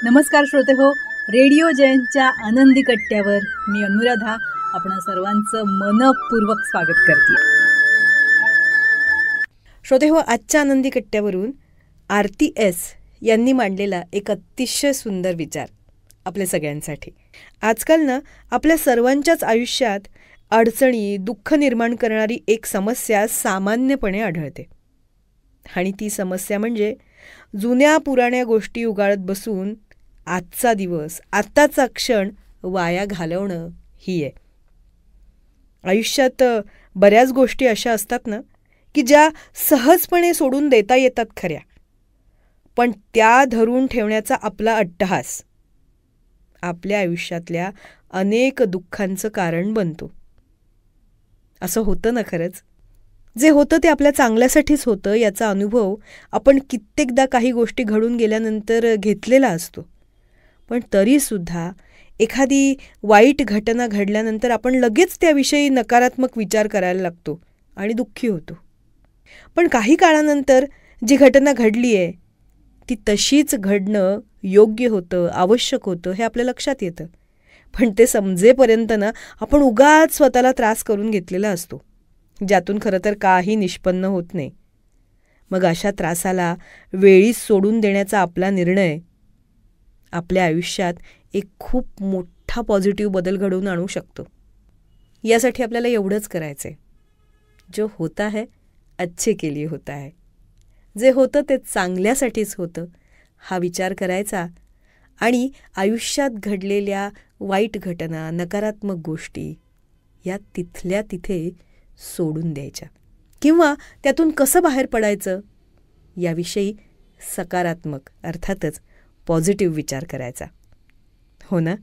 नमस्कार श्रोते हो, रेडिओ जयंतच्या आनंदी कट्ट्यावर मी अनुराधा आपण सर्वांचं मनपूर्वक स्वागत करते. श्रोते हो, आजच्या आनंदी कट्ट्यावरून आरती एस यांनी मांडलेला एक अतिशय सुंदर विचार आपल्या सगळ्यांसाठी. आजकाल ना आपल्या सर्वांच्याच आयुष्यात अडचणी, दुःख निर्माण करणारी एक समस्या सामान्यपणे आढळते. आणि ती समस्या म्हणजे जुन्या पुराण्या गोष्टी उगाळत बसून आजचा दिवस, आत्ताचा क्षण वाया घालवणं ही आहे. आयुष्यात बऱ्याच गोष्टी अशा असतात ना की ज्या सहजपणे सोडून देता येतात खऱ्या, पण त्या धरून ठेवण्याचा आपला अट्टहास आपल्या आयुष्यातल्या अनेक दुःखांचं कारण बनतो. असं होतं ना खरंच? जे होतं ते आपल्या चांगल्यासाठीच होतं याचा अनुभव आपण कित्येकदा काही गोष्टी घडून गेल्यानंतर घेतलेला असतो. पण तरीसुद्धा एखादी वाईट घटना घडल्यानंतर आपण लगेच त्याविषयी नकारात्मक विचार करायला लागतो आणि दुःखी होतो. पण काही काळानंतर जी घटना घडली आहे ती तशीच घडणं योग्य होतं, आवश्यक होतं हे आपल्या लक्षात येतं. पण ते समजेपर्यंत ना आपण उगाच स्वतःला त्रास करून घेतलेला असतो, ज्यातून खरं तर काही निष्पन्न होत नाही. मग अशा त्रासाला वेळीच सोडून देण्याचा आपला निर्णय आपल्या आयुष्यात एक खूप मोठा पॉझिटिव्ह बदल घडवून आणू शकतो. यासाठी आपल्याला एवढंच करायचं आहे, जो होता है अच्छे के लिए होता है. जे होतं ते चांगल्यासाठीच होतं हा विचार करायचा आणि आयुष्यात घडलेल्या वाईट घटना, नकारात्मक गोष्टी या तिथल्या तिथे सोडून द्यायच्या किंवा त्यातून कसं बाहेर पडायचं याविषयी सकारात्मक, अर्थातच पॉझिटिव्ह विचार करायचा. हो ना?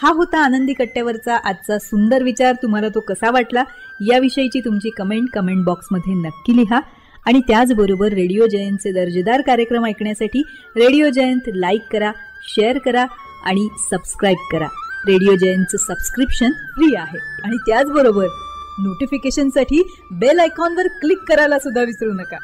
हा होता आनंदी कट्ट्यावरचा आजचा सुंदर विचार. तुम्हाला तो कसा वाटला याविषयीची तुमची कमेंट बॉक्समध्ये नक्की लिहा. आणि त्याचबरोबर रेडिओ जयंतचे दर्जेदार कार्यक्रम ऐकण्यासाठी रेडिओ जयंत लाईक करा, शेअर करा आणि सबस्क्राईब करा. रेडिओ जयंतचं सबस्क्रिप्शन फ्री आहे. आणि त्याचबरोबर नोटिफिकेशनसाठी बेल आयकॉनवर क्लिक करायला सुद्धा विसरू नका.